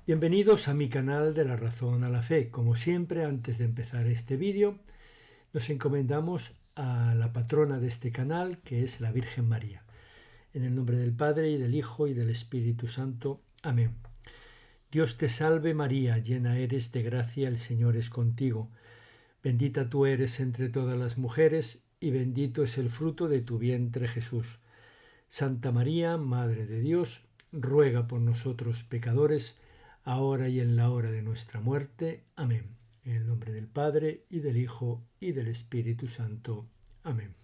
Bienvenidos a mi canal de la razón a la fe. Como siempre, antes de empezar este vídeo, nos encomendamos a la patrona de este canal, que es la Virgen María. En el nombre del Padre, y del Hijo, y del Espíritu Santo. Amén. Dios te salve María, llena eres de gracia, el Señor es contigo. Bendita tú eres entre todas las mujeres, y bendito es el fruto de tu vientre Jesús. Santa María, Madre de Dios, ruega por nosotros pecadores, ahora y en la hora de nuestra muerte. Amén. En el nombre del Padre, y del Hijo, y del Espíritu Santo. Amén.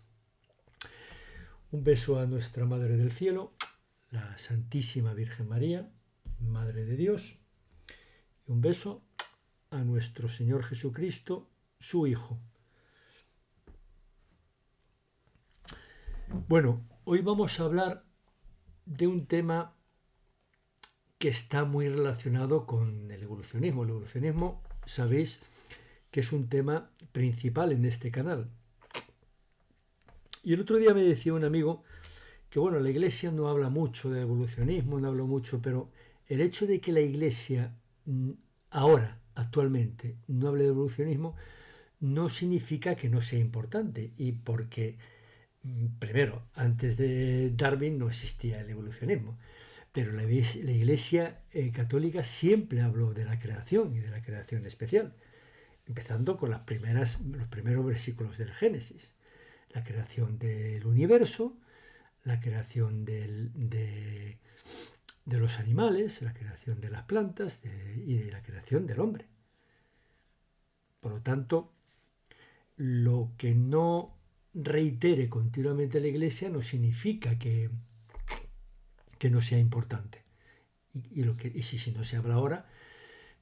Un beso a nuestra Madre del Cielo, la Santísima Virgen María, Madre de Dios, y un beso a nuestro Señor Jesucristo, su Hijo. Bueno, hoy vamos a hablar de un tema que está muy relacionado con el evolucionismo. El evolucionismo, sabéis que es un tema principal en este canal. Y el otro día me decía un amigo que, bueno, la Iglesia no habla mucho de evolucionismo, no habla mucho, pero el hecho de que la Iglesia ahora, actualmente, no hable de evolucionismo, no significa que no sea importante. Y porque, primero, antes de Darwin no existía el evolucionismo. Pero la Iglesia católica siempre habló de la creación y de la creación especial, empezando con los primeros versículos del Génesis. La creación del universo, la creación de los animales, la creación de las plantas y de la creación del hombre. Por lo tanto, lo que no reitere continuamente la Iglesia no significa que no sea importante. Y si no se habla ahora,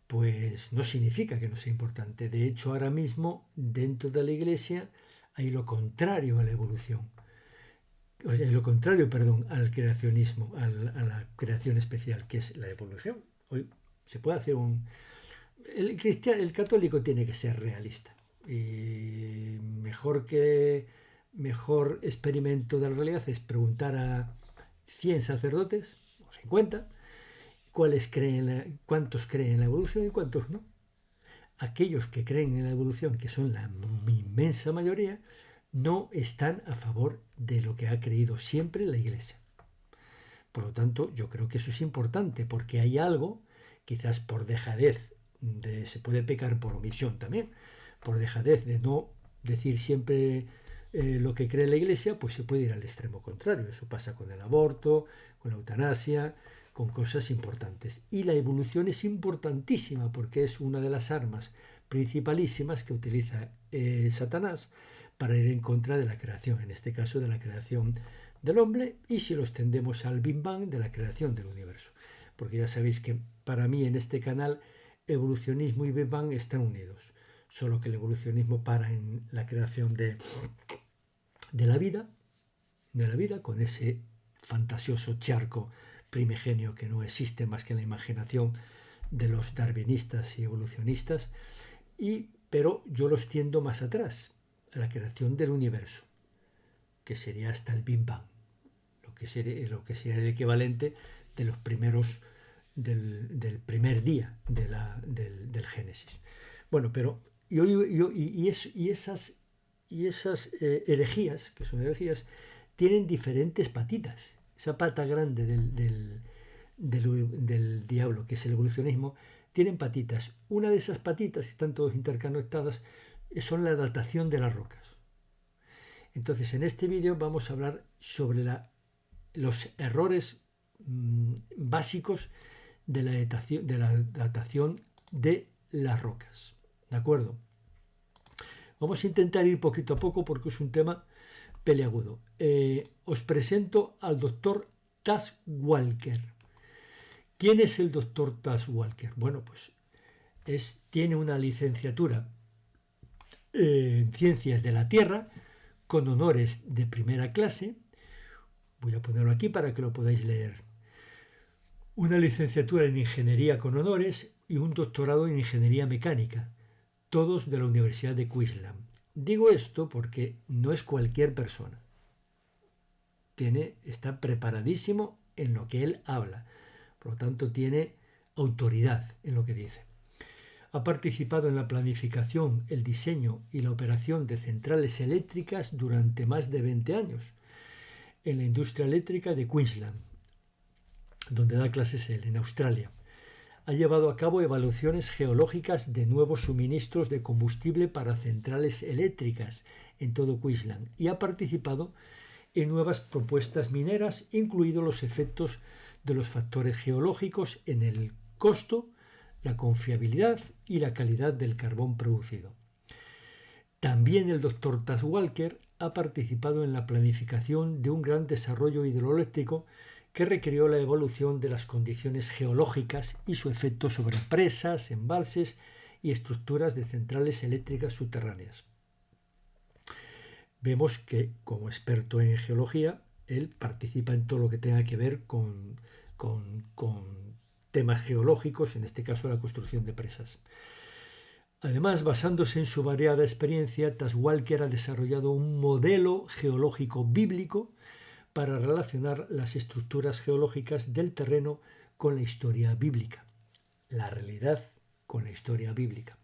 pues no significa que no sea importante. De hecho, ahora mismo, dentro de la Iglesia, hay lo contrario a la evolución. O sea, lo contrario, al creacionismo, a la creación especial, que es la evolución. Hoy se puede hacer el católico tiene que ser realista. Y mejor experimento de la realidad es preguntar a 100 sacerdotes, o 50, cuántos creen en la evolución y cuántos no. Aquellos que creen en la evolución, que son la inmensa mayoría, no están a favor de lo que ha creído siempre la Iglesia. Por lo tanto, yo creo que eso es importante, porque hay algo, quizás por dejadez, se puede pecar por omisión también, por dejadez de no decir siempre lo que cree la Iglesia, pues se puede ir al extremo contrario. Eso pasa con el aborto, con la eutanasia, con cosas importantes. Y la evolución es importantísima porque es una de las armas principalísimas que utiliza Satanás para ir en contra de la creación, en este caso de la creación del hombre, y si lo extendemos al Big Bang, de la creación del universo. Porque ya sabéis que para mí en este canal evolucionismo y Big Bang están unidos, solo que el evolucionismo para en la creación de la vida, con ese fantasioso charco primigenio que no existe más que en la imaginación de los darwinistas y evolucionistas, pero yo lo extiendo más atrás, a la creación del universo, que sería hasta el Big Bang, lo que sería el equivalente de los primeros del primer día del Génesis. Bueno, pero esas herejías, que son herejías, tienen diferentes patitas. Esa pata grande del diablo, que es el evolucionismo, tienen patitas. Una de esas patitas, están todas interconectadas, son la datación de las rocas. Entonces, en este vídeo vamos a hablar sobre los errores básicos de la datación de las rocas. ¿De acuerdo? Vamos a intentar ir poquito a poco porque es un tema peliagudo. Os presento al doctor Tas Walker. ¿Quién es el doctor Tas Walker? Bueno, pues tiene una licenciatura en Ciencias de la Tierra con honores de primera clase. Voy a ponerlo aquí para que lo podáis leer. Una licenciatura en Ingeniería con honores y un doctorado en Ingeniería Mecánica, todos de la Universidad de Queensland. Digo esto porque no es cualquier persona. Está preparadísimo en lo que él habla. Por lo tanto, tiene autoridad en lo que dice. Ha participado en la planificación, el diseño y la operación de centrales eléctricas durante más de 20 años en la industria eléctrica de Queensland, donde da clases él, en Australia. Ha llevado a cabo evaluaciones geológicas de nuevos suministros de combustible para centrales eléctricas en todo Queensland y ha participado en nuevas propuestas mineras, incluidos los efectos de los factores geológicos en el costo, la confiabilidad y la calidad del carbón producido. También el Dr. Tas Walker ha participado en la planificación de un gran desarrollo hidroeléctrico que requirió la evolución de las condiciones geológicas y su efecto sobre presas, embalses y estructuras de centrales eléctricas subterráneas. Vemos que, como experto en geología, él participa en todo lo que tenga que ver con temas geológicos, en este caso la construcción de presas. Además, basándose en su variada experiencia, Tas Walker ha desarrollado un modelo geológico bíblico para relacionar las estructuras geológicas del terreno con la historia bíblica, la realidad con la historia bíblica.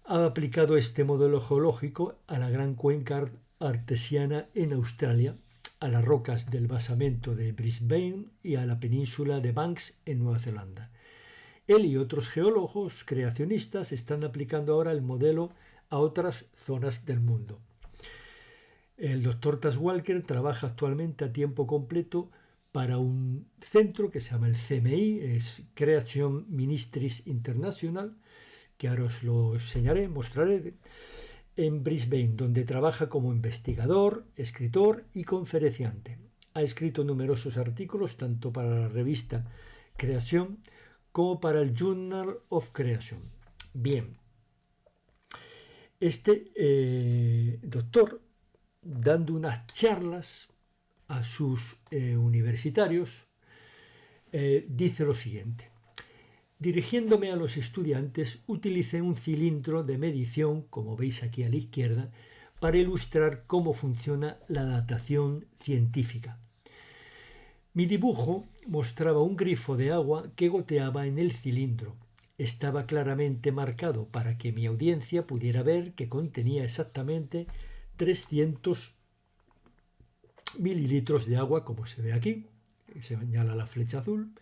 Ha aplicado este modelo geológico a la gran cuenca artesiana en Australia, a las rocas del basamento de Brisbane y a la península de Banks en Nueva Zelanda. Él y otros geólogos creacionistas están aplicando ahora el modelo a otras zonas del mundo. El Dr. Tas Walker trabaja actualmente a tiempo completo para un centro que se llama el CMI, es Creation Ministries International, que ahora os lo enseñaré, mostraré, en Brisbane, donde trabaja como investigador, escritor y conferenciante. Ha escrito numerosos artículos tanto para la revista Creación como para el Journal of Creation. Bien, este doctor, dando unas charlas a sus universitarios, dice lo siguiente: dirigiéndome a los estudiantes, utilicé un cilindro de medición, como veis aquí a la izquierda, para ilustrar cómo funciona la datación científica. Mi dibujo mostraba un grifo de agua que goteaba en el cilindro. Estaba claramente marcado para que mi audiencia pudiera ver que contenía exactamente 300 mililitros de agua, como se ve aquí, se señala la flecha azul.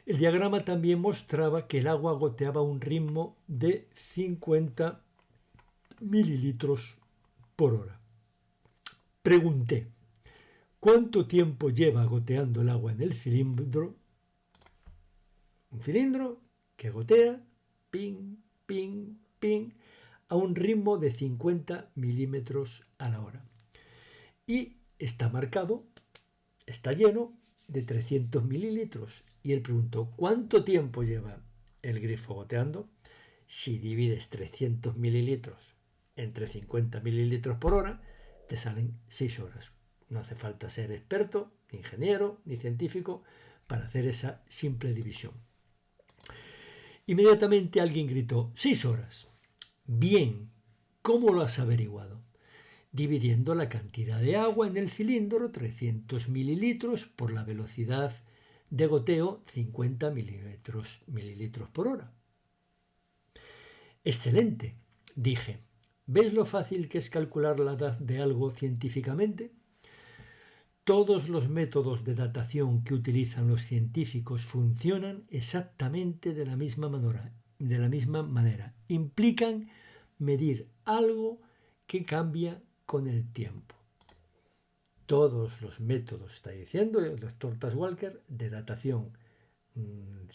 El diagrama también mostraba que el agua goteaba a un ritmo de 50 mililitros por hora. Pregunté: ¿cuánto tiempo lleva goteando el agua en el cilindro? Un cilindro que gotea, ping, ping, ping, a un ritmo de 50 milímetros a la hora. Y está marcado, está lleno de 300 mililitros. Y él preguntó: ¿cuánto tiempo lleva el grifo goteando? Si divides 300 mililitros entre 50 mililitros por hora, te salen 6 horas. No hace falta ser experto, ni ingeniero, ni científico para hacer esa simple división. Inmediatamente alguien gritó: 6 horas. Bien, ¿cómo lo has averiguado? Dividiendo la cantidad de agua en el cilindro, 300 mililitros, por la velocidad de goteo, 50 mililitros por hora. Excelente, dije. ¿Ves lo fácil que es calcular la edad de algo científicamente? Todos los métodos de datación que utilizan los científicos funcionan exactamente de la misma manera. Implican medir algo que cambia con el tiempo. Todos los métodos, está diciendo el Dr. Tas Walker, de datación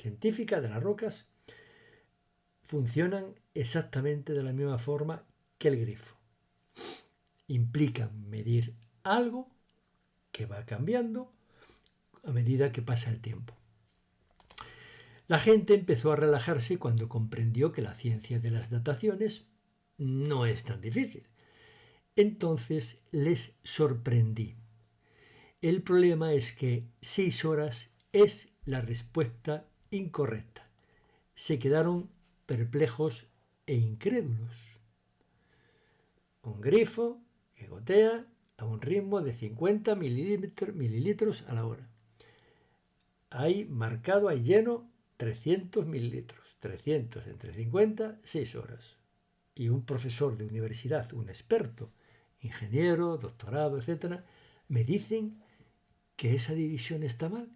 científica de las rocas, funcionan exactamente de la misma forma que el grifo. Implican medir algo que va cambiando a medida que pasa el tiempo. La gente empezó a relajarse cuando comprendió que la ciencia de las dataciones no es tan difícil. Entonces les sorprendí. El problema es que 6 horas es la respuesta incorrecta. Se quedaron perplejos e incrédulos. Un grifo que gotea a un ritmo de 50 mililitros a la hora. Hay marcado, hay lleno 300 mililitros. 300 entre 50, 6 horas. Y un profesor de universidad, un experto, ingeniero, doctorado, etcétera, me dicen que esa división está mal,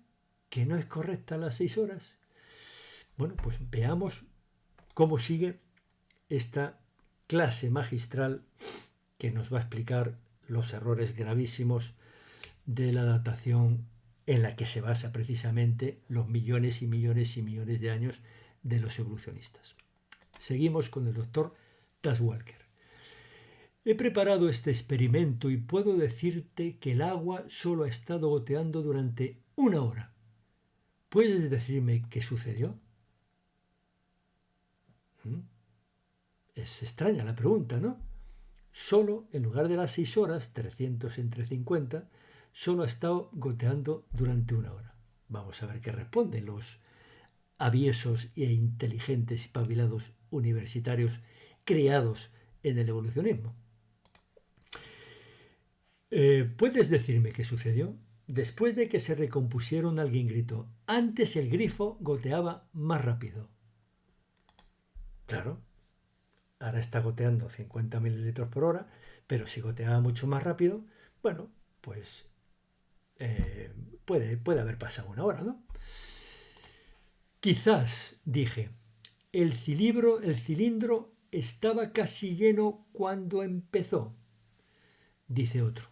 que no es correcta las 6 horas. Bueno, pues veamos cómo sigue esta clase magistral que nos va a explicar los errores gravísimos de la datación en la que se basa precisamente los millones y millones y millones de años de los evolucionistas. Seguimos con el doctor Taschwalker. He preparado este experimento y puedo decirte que el agua solo ha estado goteando durante 1 hora. ¿Puedes decirme qué sucedió? Es extraña la pregunta, ¿no? Solo, en lugar de las 6 horas, 300 entre 50, solo ha estado goteando durante 1 hora. Vamos a ver qué responden los aviesos e inteligentes y pabilados universitarios criados en el evolucionismo. ¿Puedes decirme qué sucedió? Después de que se recompusieron, alguien gritó: antes el grifo goteaba más rápido. Claro, ahora está goteando 50 mililitros por hora, pero si goteaba mucho más rápido, bueno, pues puede haber pasado 1 hora, ¿no? Quizás, dije, el cilindro estaba casi lleno cuando empezó. Dice otro.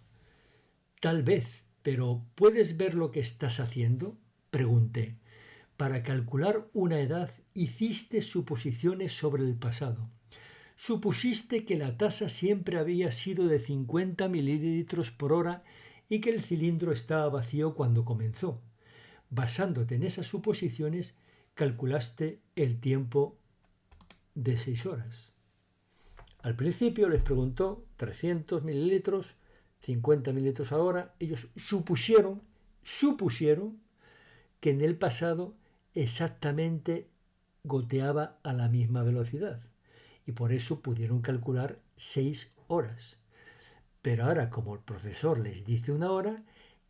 Tal vez, pero ¿puedes ver lo que estás haciendo? Pregunté. Para calcular una edad hiciste suposiciones sobre el pasado. Supusiste que la tasa siempre había sido de 50 mililitros por hora y que el cilindro estaba vacío cuando comenzó. Basándote en esas suposiciones, calculaste el tiempo de 6 horas. Al principio les preguntó 300 mililitros, 50 mililitros a la hora. Ellos supusieron que en el pasado exactamente goteaba a la misma velocidad y por eso pudieron calcular 6 horas. Pero ahora, como el profesor les dice 1 hora,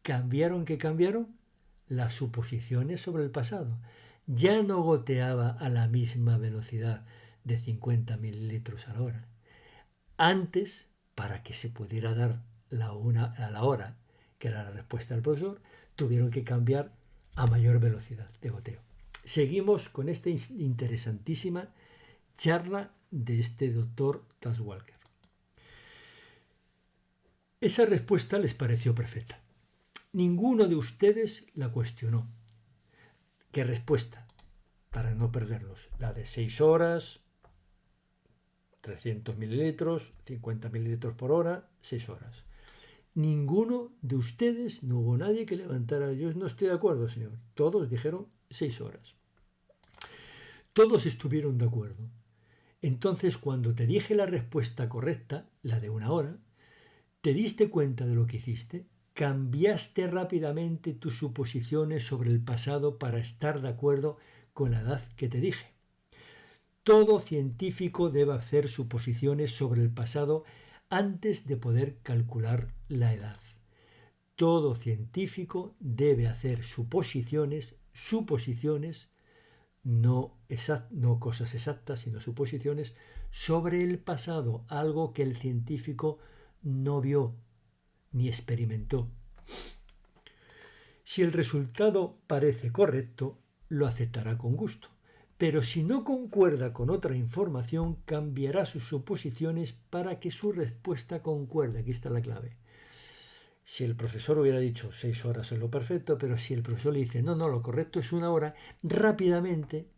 cambiaron las suposiciones sobre el pasado. Ya no goteaba a la misma velocidad de 50 mililitros a la hora. Antes, para que se pudiera dar la 1 a la hora, que era la respuesta del profesor, tuvieron que cambiar a mayor velocidad de goteo. Seguimos con esta interesantísima charla de este doctor Taschwalker. Esa respuesta les pareció perfecta. Ninguno de ustedes la cuestionó. ¿Qué respuesta? Para no perderlos. La de 6 horas, 300 mililitros, 50 mililitros por hora, 6 horas. Ninguno de ustedes, no hubo nadie que levantara: yo no estoy de acuerdo, señor. Todos dijeron 6 horas. Todos estuvieron de acuerdo. Entonces, cuando te dije la respuesta correcta, la de 1 hora, ¿te diste cuenta de lo que hiciste? Cambiaste rápidamente tus suposiciones sobre el pasado para estar de acuerdo con la edad que te dije. Todo científico debe hacer suposiciones sobre el pasado antes de poder calcular la edad. Todo científico debe hacer suposiciones, no cosas exactas, sino suposiciones sobre el pasado, algo que el científico no vio ni experimentó. Si el resultado parece correcto, lo aceptará con gusto, pero si no concuerda con otra información, cambiará sus suposiciones para que su respuesta concuerde. Aquí está la clave. Si el profesor hubiera dicho 6 horas es lo perfecto, pero si el profesor le dice no, lo correcto es 1 hora, rápidamente,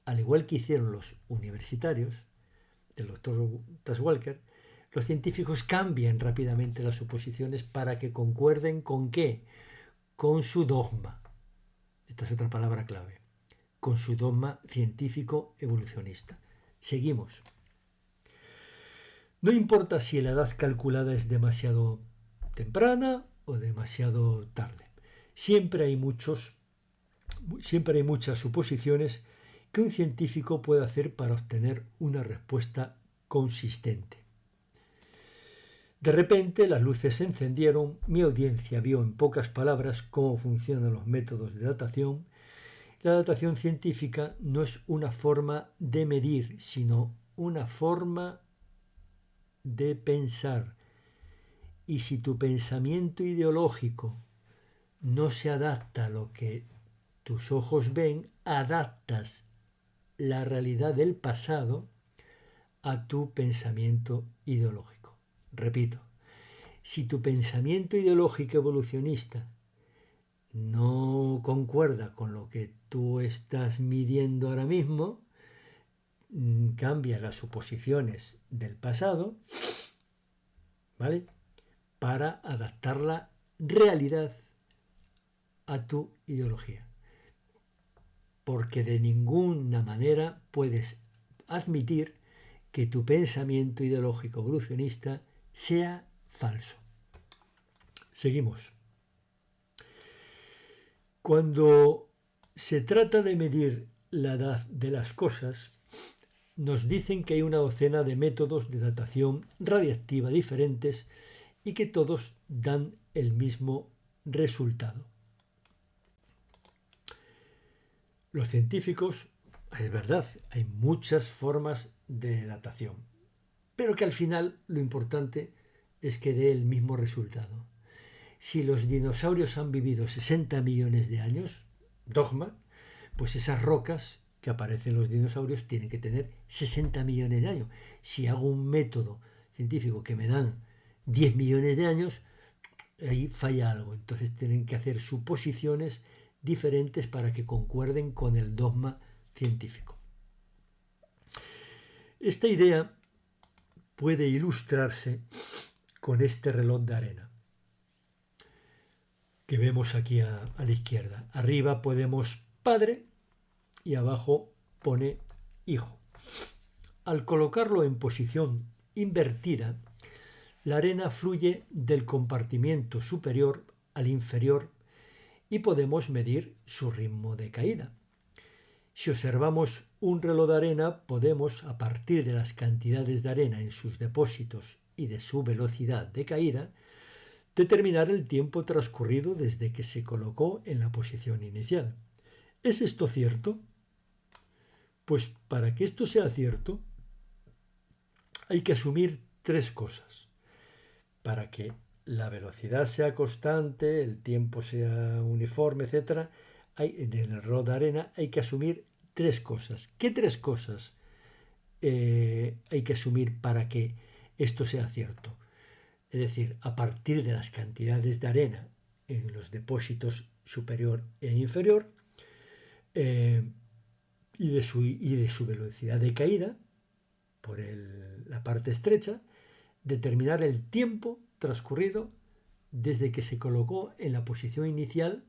al igual que hicieron los universitarios del doctor Taschwalker, los científicos cambian rápidamente las suposiciones para que concuerden ¿con qué? Con su dogma. Esta es otra palabra clave. Con su dogma científico evolucionista. Seguimos. No importa si la edad calculada es demasiado temprana o demasiado tarde. Siempre hay muchas suposiciones que un científico puede hacer para obtener una respuesta consistente. De repente las luces se encendieron, mi audiencia vio en pocas palabras cómo funcionan los métodos de datación La datación científica no es una forma de medir, sino una forma de pensar. Y si tu pensamiento ideológico no se adapta a lo que tus ojos ven, adaptas la realidad del pasado a tu pensamiento ideológico. Repito, si tu pensamiento ideológico evolucionista no concuerda con lo que tú estás midiendo ahora mismo, cambia las suposiciones del pasado, ¿vale? Para adaptar la realidad a tu ideología. Porque de ninguna manera puedes admitir que tu pensamiento ideológico evolucionista sea falso. Seguimos. Cuando se trata de medir la edad de las cosas, nos dicen que hay una docena de métodos de datación radiactiva diferentes y que todos dan el mismo resultado. Los científicos, es verdad, hay muchas formas de datación, pero que al final lo importante es que dé el mismo resultado. Si los dinosaurios han vivido 60 millones de años, dogma, pues esas rocas que aparecen en los dinosaurios tienen que tener 60 millones de años. Si hago un método científico que me dan 10 millones de años, ahí falla algo. Entonces tienen que hacer suposiciones diferentes para que concuerden con el dogma científico. Esta idea puede ilustrarse con este reloj de arena que vemos aquí a la izquierda. Arriba ponemos padre y abajo pone hijo. Al colocarlo en posición invertida, la arena fluye del compartimiento superior al inferior y podemos medir su ritmo de caída. Si observamos un reloj de arena, podemos, a partir de las cantidades de arena en sus depósitos y de su velocidad de caída, determinar el tiempo transcurrido desde que se colocó en la posición inicial. ¿Es esto cierto? Pues para que esto sea cierto, hay que asumir tres cosas. Para que la velocidad sea constante, el tiempo sea uniforme, etc., en el reloj de arena hay que asumir tres cosas. ¿Qué tres cosas hay que asumir para que esto sea cierto? Es decir, a partir de las cantidades de arena en los depósitos superior e inferior y de su velocidad de caída por la parte estrecha, determinar el tiempo transcurrido desde que se colocó en la posición inicial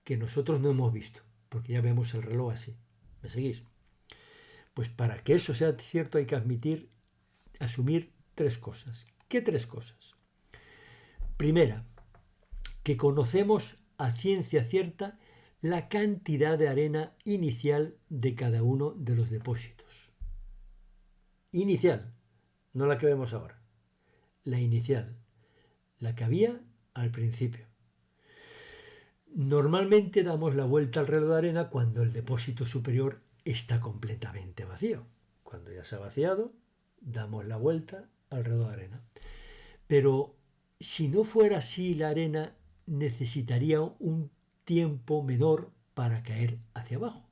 que nosotros no hemos visto, porque ya vemos el reloj así. ¿Me seguís? Pues para que eso sea cierto hay que asumir tres cosas. ¿Qué tres cosas? Primera, que conocemos a ciencia cierta la cantidad de arena inicial de cada uno de los depósitos. Inicial, no la que vemos ahora. La inicial, la que había al principio. Normalmente damos la vuelta al reloj de arena cuando el depósito superior está completamente vacío. Cuando ya se ha vaciado, damos la vuelta al reloj de arena. Pero si no fuera así, la arena necesitaría un tiempo menor para caer hacia abajo.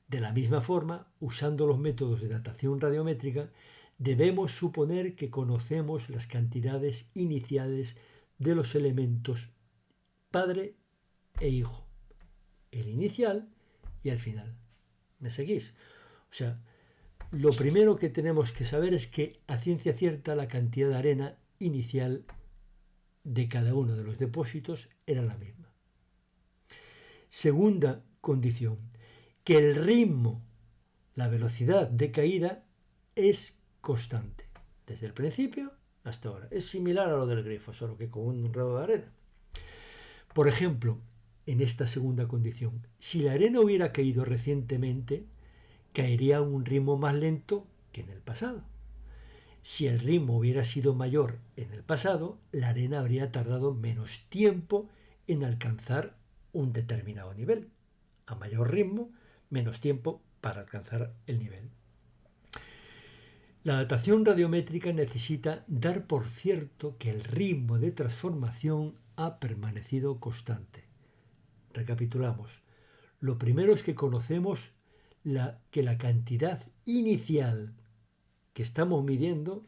De la misma forma, usando los métodos de datación radiométrica, debemos suponer que conocemos las cantidades iniciales de los elementos padre e hijo, el inicial y el final. ¿Me seguís? O sea, lo primero que tenemos que saber es que a ciencia cierta la cantidad de arena inicial de cada uno de los depósitos era la misma. Segunda condición, que el ritmo, la velocidad de caída es constante, desde el principio hasta ahora. Es similar a lo del grifo, solo que con un reloj de arena. Por ejemplo, en esta segunda condición, si la arena hubiera caído recientemente, caería a un ritmo más lento que en el pasado. Si el ritmo hubiera sido mayor en el pasado, la arena habría tardado menos tiempo en alcanzar un determinado nivel. A mayor ritmo, menos tiempo para alcanzar el nivel. La datación radiométrica necesita dar por cierto que el ritmo de transformación ha permanecido constante. Recapitulamos. Lo primero es que conocemos que la cantidad inicial que estamos midiendo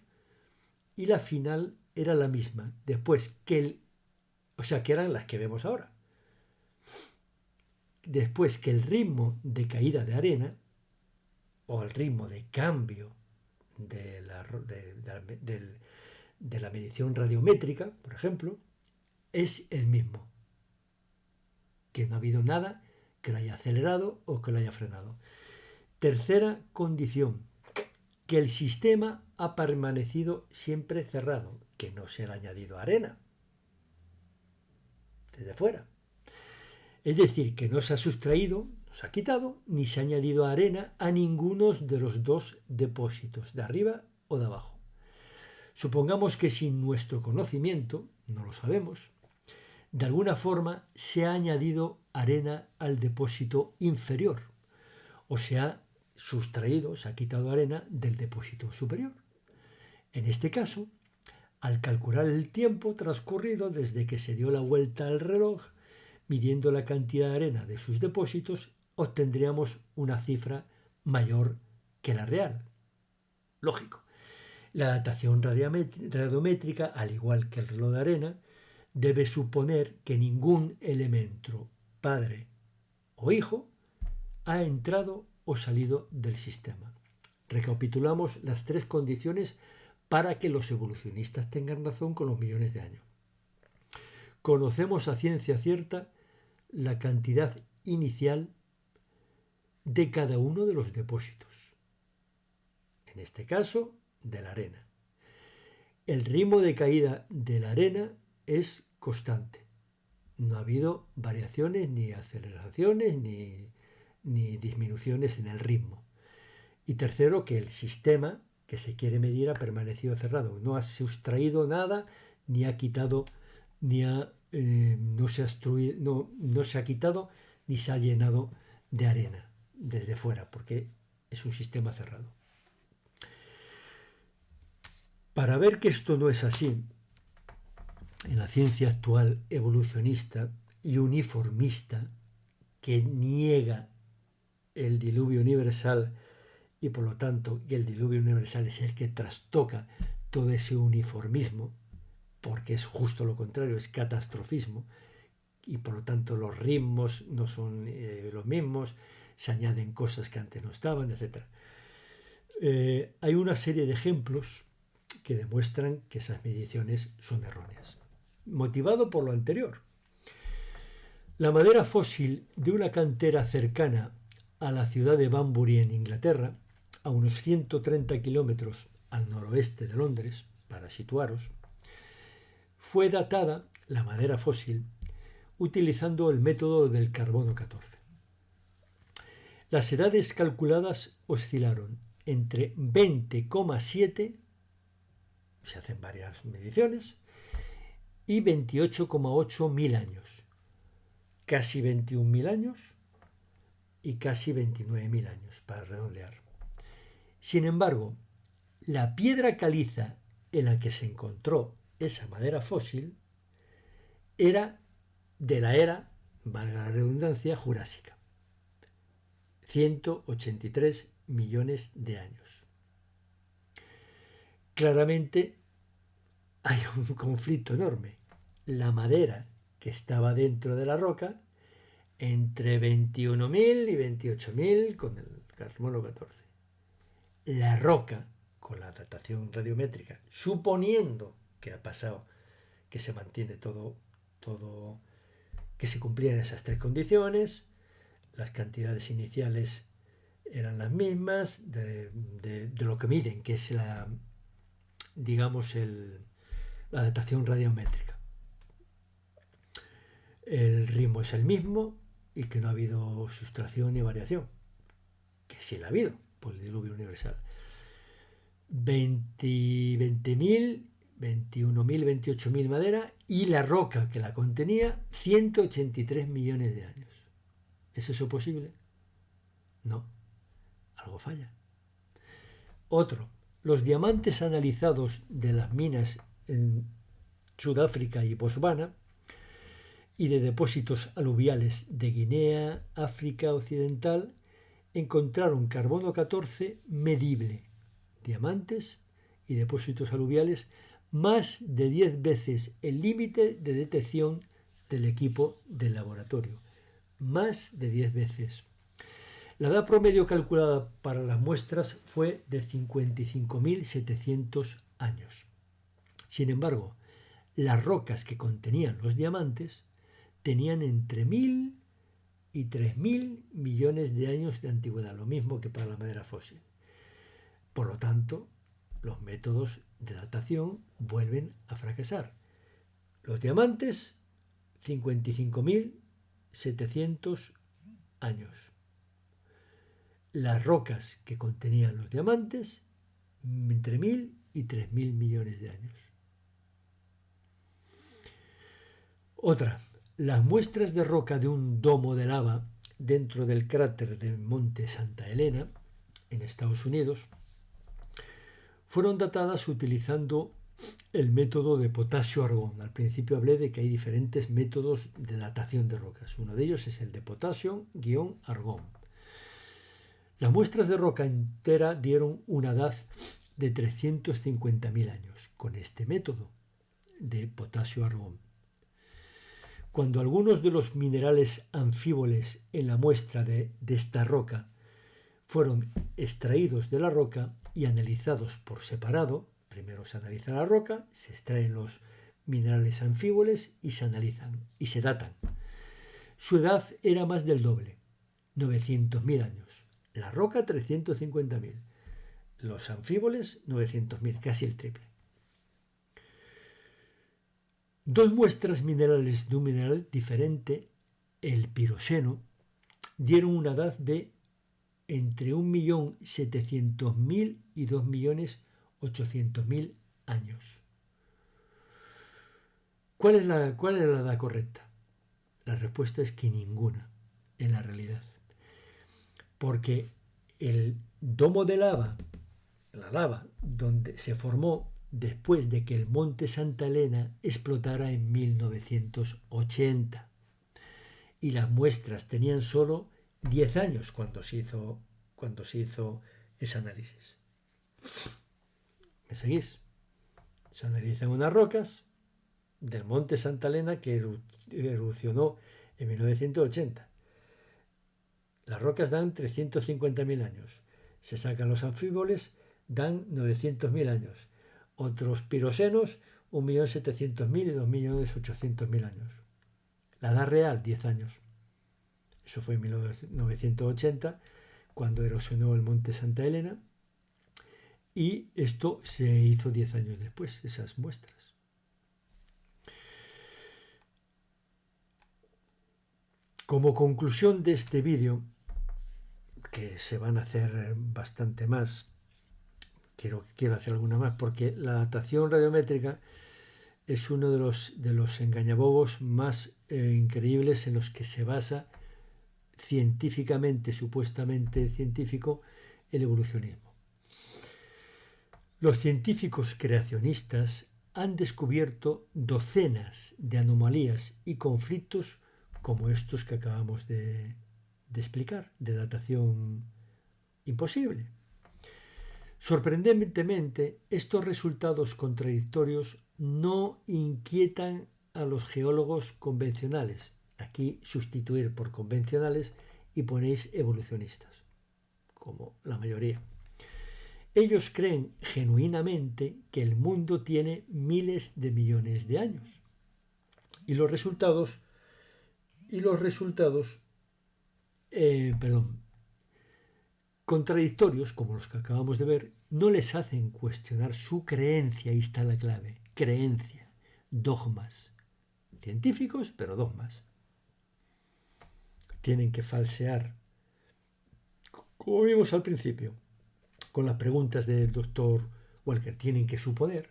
y la final era la misma. Después que que eran las que vemos ahora. Después que el ritmo de caída de arena o el ritmo de cambio de la medición radiométrica, por ejemplo, es el mismo. Que no ha habido nada que lo haya acelerado o que lo haya frenado. Tercera condición, que el sistema ha permanecido siempre cerrado, que no se le ha añadido arena desde fuera. Es decir, que no se ha sustraído, no se ha quitado, ni se ha añadido arena a ninguno de los dos depósitos, de arriba o de abajo. Supongamos que sin nuestro conocimiento, no lo sabemos, de alguna forma se ha añadido arena al depósito inferior o se ha sustraído, se ha quitado arena del depósito superior. En este caso, al calcular el tiempo transcurrido desde que se dio la vuelta al reloj, midiendo la cantidad de arena de sus depósitos, obtendríamos una cifra mayor que la real. Lógico. La datación radiométrica, al igual que el reloj de arena, debe suponer que ningún elemento, padre o hijo, ha entrado o salido del sistema. Recapitulamos las tres condiciones para que los evolucionistas tengan razón con los millones de años. Conocemos a ciencia cierta la cantidad inicial de cada uno de los depósitos. En este caso, de la arena. El ritmo de caída de la arena es constante. No ha habido variaciones, ni aceleraciones, ni disminuciones en el ritmo. Y tercero, que el sistema que se quiere medir ha permanecido cerrado. No ha sustraído nada, ni ha quitado, no se ha quitado, ni se ha llenado de arena desde fuera, porque es un sistema cerrado. Para ver que esto no es así, en la ciencia actual evolucionista y uniformista, que niega el diluvio universal y por lo tanto que el diluvio universal es el que trastoca todo ese uniformismo, porque es justo lo contrario, es catastrofismo, y por lo tanto los ritmos no son los mismos, se añaden cosas que antes no estaban, etc. Hay una serie de ejemplos que demuestran que esas mediciones son erróneas. Motivado por lo anterior. La madera fósil de una cantera cercana a la ciudad de Banbury en Inglaterra, a unos 130 kilómetros al noroeste de Londres, para situaros, fue datada, la madera fósil, utilizando el método del carbono 14. Las edades calculadas oscilaron entre 20,7, se hacen varias mediciones, y 28,8 mil años. Casi 21.000 años y casi 29.000 años, para redondear. Sin embargo, la piedra caliza en la que se encontró esa madera fósil era de la era, valga la redundancia, jurásica. 183 millones de años. Claramente hay un conflicto enorme. La madera que estaba dentro de la roca, entre 21.000 y 28.000 con el carbono 14. La roca, con la datación radiométrica, suponiendo que ha pasado, que se mantiene todo, que se cumplían esas tres condiciones, las cantidades iniciales eran las mismas de lo que miden, que es la datación radiométrica. El ritmo es el mismo y que no ha habido sustracción ni variación, que sí la ha habido por el diluvio universal. 20.000, 21.000, 28.000 madera y la roca que la contenía 183 millones de años. ¿Es eso posible? No, algo falla. Otro, los diamantes analizados de las minas en Sudáfrica y Botswana y de depósitos aluviales de Guinea, África Occidental, encontraron carbono 14 medible, diamantes y depósitos aluviales más de 10 veces el límite de detección del equipo del laboratorio. Más de 10 veces. La edad promedio calculada para las muestras fue de 55.700 años. Sin embargo, las rocas que contenían los diamantes tenían entre 1.000 y 3.000 millones de años de antigüedad, lo mismo que para la madera fósil. Por lo tanto, los métodos de datación vuelven a fracasar. Los diamantes, 55.700 años. Las rocas que contenían los diamantes, entre 1.000 y 3.000 millones de años. Otra, las muestras de roca de un domo de lava dentro del cráter del monte Santa Elena, en Estados Unidos, fueron datadas utilizando el método de potasio-argón. Al principio hablé de que hay diferentes métodos de datación de rocas. Uno de ellos es el de potasio-argón. Las muestras de roca entera dieron una edad de 350.000 años con este método de potasio-argón. Cuando algunos de los minerales anfíboles en la muestra de esta roca fueron extraídos de la roca y analizados por separado, primero se analiza la roca, se extraen los minerales anfíboles y se analizan y se datan. Su edad era más del doble, 900.000 años. La roca 350.000, los anfíboles 900.000, casi el triple. Dos muestras minerales de un mineral diferente, el piroseno, dieron una edad de entre 1.700.000 y 2.800.000 años. ¿Cuál es la edad correcta? La respuesta es que ninguna, en la realidad. Porque el domo de lava, la lava, donde se formó después de que el monte Santa Elena explotara en 1980. Y las muestras tenían solo 10 años cuando se hizo ese análisis. ¿Me seguís? Se analizan unas rocas del monte Santa Elena que erupcionó en 1980. Las rocas dan 350.000 años. Se sacan los anfíboles, dan 900.000 años. Otros pirosenos, 1.700.000 y 2.800.000 años. La edad real, 10 años. Eso fue en 1980, cuando erosionó el monte Santa Elena. Y esto se hizo 10 años después, esas muestras. Como conclusión de este vídeo, que se van a hacer bastante más, quiero hacer alguna más, porque la datación radiométrica es uno de los engañabobos más increíbles en los que se basa científicamente, supuestamente científico, el evolucionismo. Los científicos creacionistas han descubierto docenas de anomalías y conflictos como estos que acabamos de explicar, de datación imposible. Sorprendentemente, estos resultados contradictorios no inquietan a los geólogos convencionales. Aquí sustituir por convencionales y ponéis evolucionistas, como la mayoría. Ellos creen genuinamente que el mundo tiene miles de millones de años. Y los resultados contradictorios, como los que acabamos de ver, no les hacen cuestionar su creencia. Ahí está la clave. Creencia. Dogmas. Científicos, pero dogmas. Tienen que falsear, como vimos al principio, con las preguntas del doctor Walker. Tienen que suponer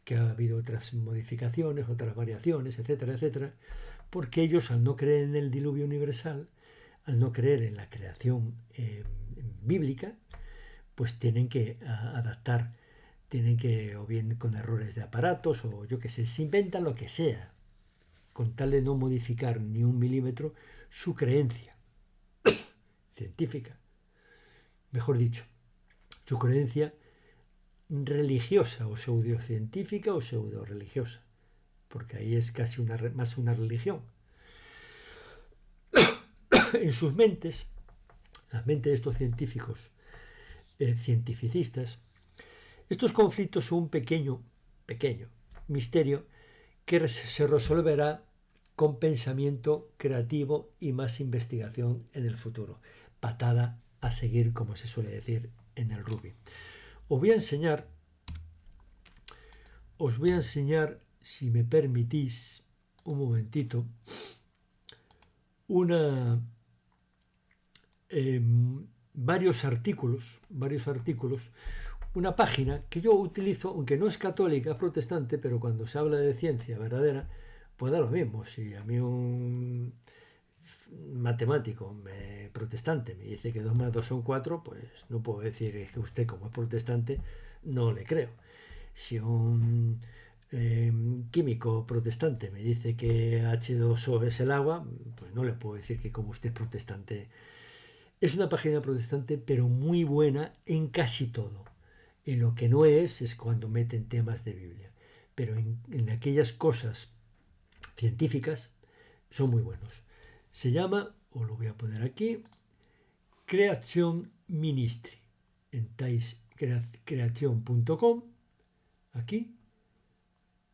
que ha habido otras modificaciones, otras variaciones, etcétera, etcétera, porque ellos, al no creer en el diluvio universal, al no creer en la creación bíblica, pues tienen que adaptar, tienen que, o bien con errores de aparatos, o yo qué sé, se inventan lo que sea, con tal de no modificar ni un milímetro su creencia científica, mejor dicho, su creencia religiosa o pseudocientífica o pseudo-religiosa, porque ahí es casi más una religión. En sus mentes, las mentes de estos científicos cientificistas, estos conflictos son un pequeño misterio que se resolverá con pensamiento creativo y más investigación en el futuro. Patada a seguir, como se suele decir en el rugby. Os voy a enseñar, si me permitís, un momentito, varios artículos, una página que yo utilizo, aunque no es católica, es protestante, pero cuando se habla de ciencia verdadera, pues da lo mismo. Si a mí un matemático protestante me dice que 2 más 2 son 4, pues no puedo decir que usted, como es protestante, no le creo. Si un químico protestante me dice que H2O es el agua, pues no le puedo decir que como usted es protestante. Es una página protestante, pero muy buena en casi todo. En lo que no es cuando meten temas de Biblia. Pero en aquellas cosas científicas son muy buenos. Se llama, os lo voy a poner aquí, Creation Ministry. Entráis creation.com, aquí,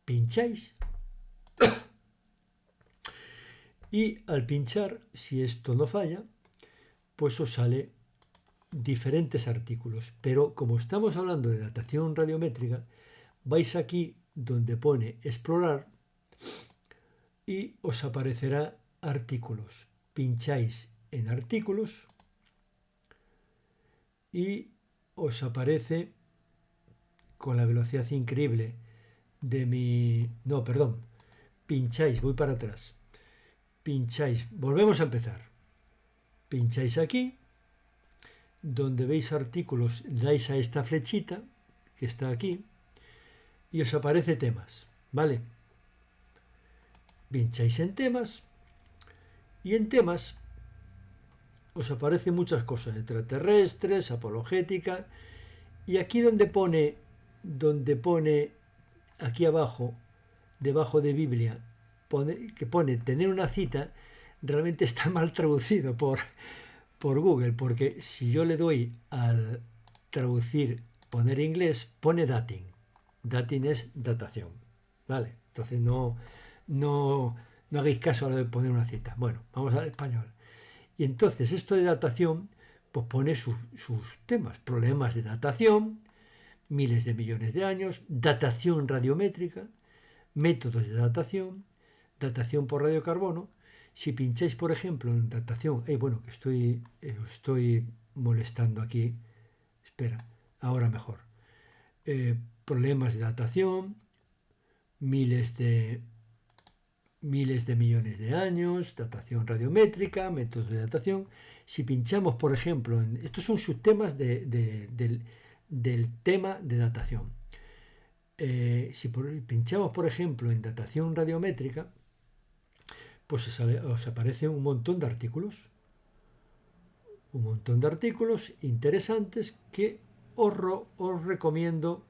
pincháis y al pinchar, si esto no falla, pues os sale diferentes artículos. Pero como estamos hablando de datación radiométrica, vais aquí donde pone explorar y os aparecerá artículos. Pincháis en artículos y os aparece con la velocidad increíble de mi... No, perdón. Pincháis, voy para atrás. Pincháis, volvemos a empezar. Pincháis aquí, donde veis artículos, dais a esta flechita que está aquí y os aparece temas, ¿vale? Pincháis en temas y en temas os aparecen muchas cosas, extraterrestres, apologética, y aquí donde pone aquí abajo, debajo de Biblia, que pone tener una cita, realmente está mal traducido por Google, porque si yo le doy al traducir, poner inglés, pone dating. Dating es datación, ¿vale? Entonces no hagáis caso a lo de poner una cita. Bueno, vamos al español. Y entonces esto de datación, pues pone sus temas, problemas de datación, miles de millones de años, datación radiométrica, métodos de datación por radiocarbono. Si pincháis, por ejemplo, en datación, bueno, que estoy molestando aquí, espera, ahora mejor. Problemas de datación, miles de millones de años, datación radiométrica, métodos de datación. Si pinchamos, por ejemplo, estos son subtemas del tema de datación. Si pinchamos, por ejemplo, en datación radiométrica, pues os aparece un montón de artículos. Un montón de artículos interesantes que os recomiendo.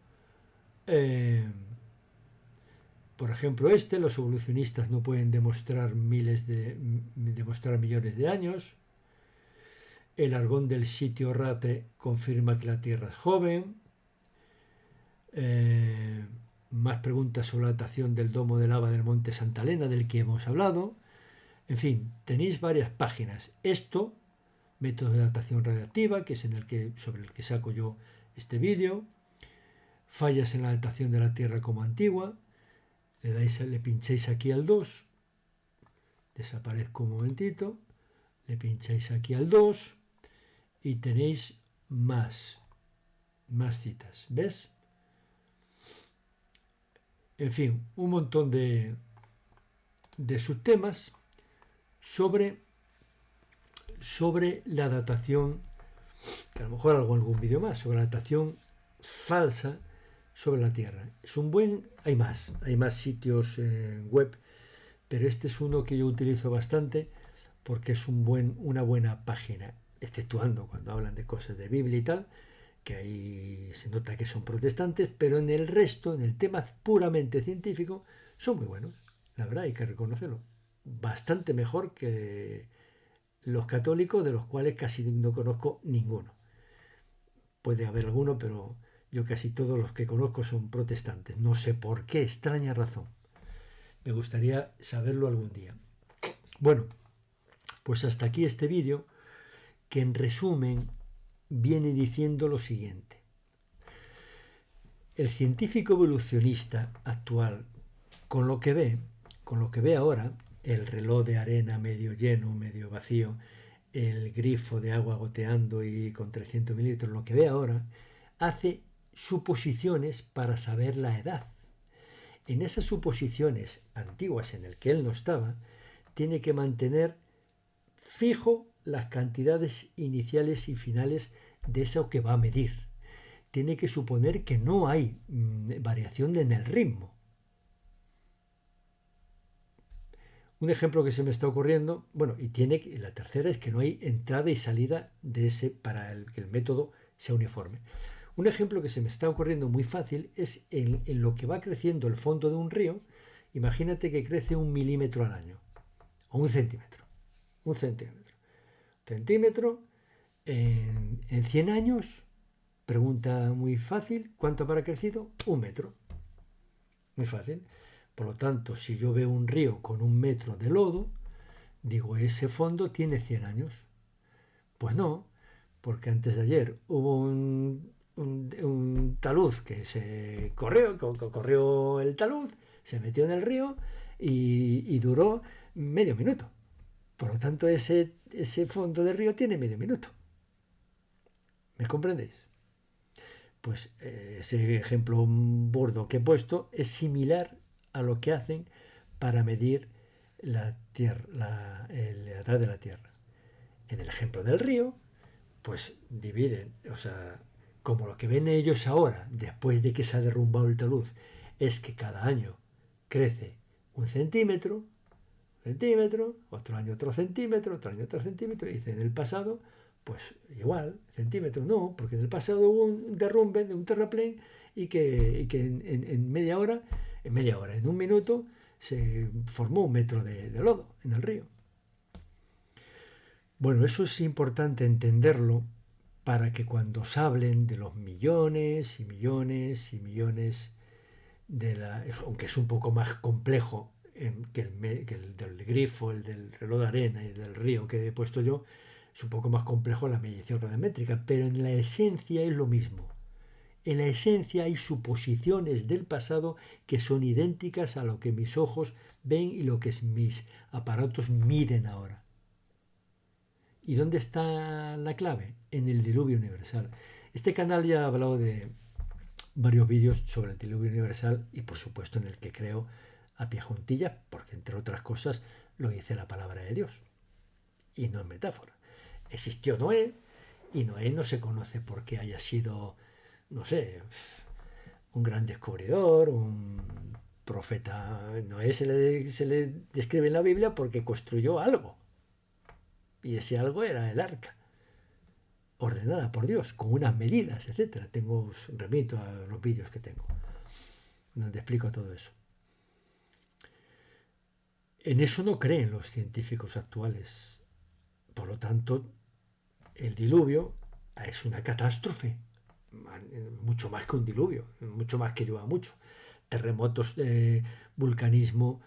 Por ejemplo, los evolucionistas no pueden demostrar millones de años. El argón del sitio Rate confirma que la Tierra es joven. Más preguntas sobre la datación del domo de lava del monte Santa Elena, del que hemos hablado. En fin, tenéis varias páginas. Esto, método de datación radiactiva, que es sobre el que saco yo este vídeo. Fallas en la datación de la Tierra como antigua. Le pincháis aquí al 2. Desaparezco un momentito. Le pincháis aquí al 2 y tenéis más citas. ¿Ves? En fin, un montón de subtemas sobre sobre la datación, que a lo mejor hago algún vídeo más, sobre la datación falsa sobre la Tierra. Es un buen, hay más sitios web, pero este es uno que yo utilizo bastante porque es una buena página, exceptuando cuando hablan de cosas de Biblia y tal, que ahí se nota que son protestantes, pero en el resto, en el tema puramente científico, son muy buenos. La verdad hay que reconocerlo. Bastante mejor que los católicos, de los cuales casi no conozco ninguno. Puede haber alguno, pero yo casi todos los que conozco son protestantes. No sé por qué, extraña razón. Me gustaría saberlo algún día. Bueno, pues hasta aquí este vídeo, que en resumen viene diciendo lo siguiente. El científico evolucionista actual, con lo que ve ahora, el reloj de arena medio lleno, medio vacío, el grifo de agua goteando y con 300 mililitros, lo que ve ahora, hace suposiciones para saber la edad. En esas suposiciones antiguas en las que él no estaba, tiene que mantener fijo las cantidades iniciales y finales de eso que va a medir. Tiene que suponer que no hay variación en el ritmo. Un ejemplo que se me está ocurriendo, bueno, la tercera es que no hay entrada y salida de ese para que el método sea uniforme. Un ejemplo que se me está ocurriendo muy fácil es en lo que va creciendo el fondo de un río. Imagínate que crece 1 milímetro al año, o 1 centímetro. 1 centímetro. Centímetro en 100 años, pregunta muy fácil, ¿cuánto habrá crecido? 1 metro. Muy fácil. Por lo tanto, si yo veo un río con 1 metro de lodo, digo, ese fondo tiene 100 años. Pues no, porque antes de ayer hubo un talud que se corrió el talud, se metió en el río y duró medio minuto. Por lo tanto, ese fondo del río tiene medio minuto. ¿Me comprendéis? Pues ese ejemplo burdo que he puesto es similar a lo que hacen para medir la edad de la Tierra. En el ejemplo del río, pues dividen, o sea, como lo que ven ellos ahora, después de que se ha derrumbado el talud, es que cada año crece 1 centímetro, otro año otro centímetro, otro año otro centímetro, y dicen en el pasado, pues igual, centímetros, no, porque en el pasado hubo un derrumbe de un terraplén y que en media hora, en 1 minuto, se formó 1 metro de lodo en el río. Bueno, eso es importante entenderlo para que cuando os hablen de los millones y millones y millones aunque es un poco más complejo que el del grifo, el del reloj de arena y del río que he puesto yo, es un poco más complejo la medición radiométrica, pero en la esencia es lo mismo. En la esencia hay suposiciones del pasado que son idénticas a lo que mis ojos ven y lo que mis aparatos miden ahora. ¿Y dónde está la clave? En el diluvio universal. Este canal ya ha hablado de varios vídeos sobre el diluvio universal y por supuesto en el que creo a pie juntilla, porque entre otras cosas lo dice la palabra de Dios. Y no es metáfora. Existió Noé y Noé no se conoce porque haya sido, no sé, un gran descubridor, un profeta. Noé se le describe en la Biblia porque construyó algo. Y ese algo era el arca, ordenada por Dios, con unas medidas, etc. Os remito a los vídeos que tengo, donde explico todo eso. En eso no creen los científicos actuales. Por lo tanto, el diluvio es una catástrofe, mucho más que un diluvio, mucho más que llueva mucho. Terremotos, vulcanismo,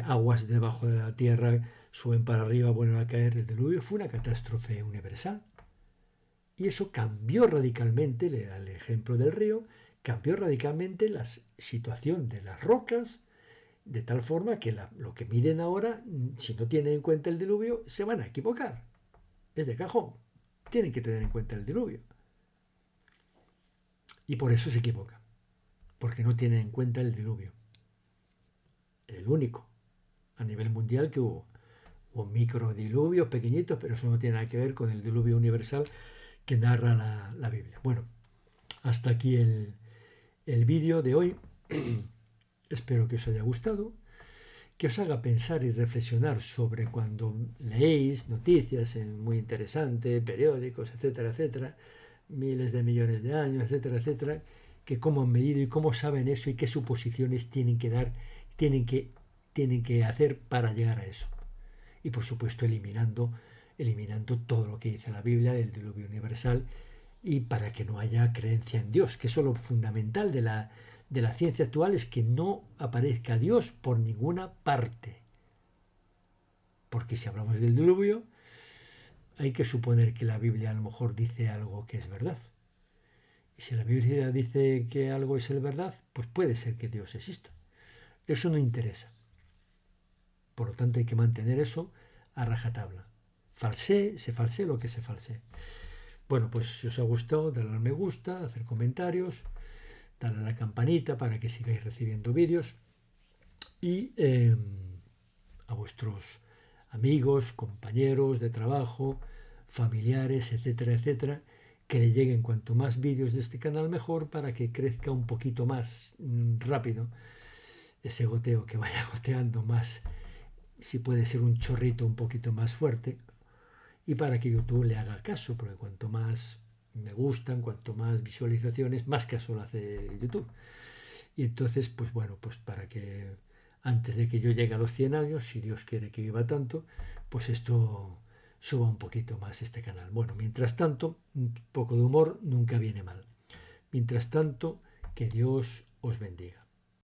aguas debajo de la tierra suben para arriba, vuelven a caer. El diluvio fue una catástrofe universal. Y eso cambió radicalmente, el ejemplo del río, cambió radicalmente la situación de las rocas, de tal forma que lo que miden ahora, si no tienen en cuenta el diluvio, se van a equivocar. Es de cajón. Tienen que tener en cuenta el diluvio. Y por eso se equivocan. Porque no tienen en cuenta el diluvio. El único a nivel mundial que hubo. o microdiluvios pequeñitos, pero eso no tiene nada que ver con el diluvio universal que narra la Biblia. Bueno, hasta aquí el vídeo de hoy. Espero que os haya gustado, que os haga pensar y reflexionar sobre cuando leéis noticias muy interesantes, periódicos, etcétera, etcétera, miles de millones de años, etcétera, etcétera, que cómo han medido y cómo saben eso y qué suposiciones tienen que dar, tienen que hacer para llegar a eso. Y por supuesto eliminando todo lo que dice la Biblia, el diluvio universal, y para que no haya creencia en Dios, que eso es lo fundamental de la ciencia actual, es que no aparezca Dios por ninguna parte. Porque si hablamos del diluvio, hay que suponer que la Biblia a lo mejor dice algo que es verdad. Y si la Biblia dice que algo es el verdad, pues puede ser que Dios exista. Eso no interesa. Por lo tanto, hay que mantener eso a rajatabla. Se falsee lo que se falsee. Bueno, pues si os ha gustado, darle al me gusta, hacer comentarios, darle a la campanita para que sigáis recibiendo vídeos y a vuestros amigos, compañeros de trabajo, familiares, etcétera, etcétera, que le lleguen cuanto más vídeos de este canal mejor para que crezca un poquito más rápido ese goteo, que vaya goteando más, si puede ser un chorrito un poquito más fuerte, y para que YouTube le haga caso, porque cuanto más me gustan, cuanto más visualizaciones, más caso lo hace YouTube. Y entonces, pues bueno, pues para que antes de que yo llegue a los 100 años, si Dios quiere que viva tanto, pues esto suba un poquito más este canal. Bueno, mientras tanto, un poco de humor nunca viene mal. Mientras tanto, que Dios os bendiga.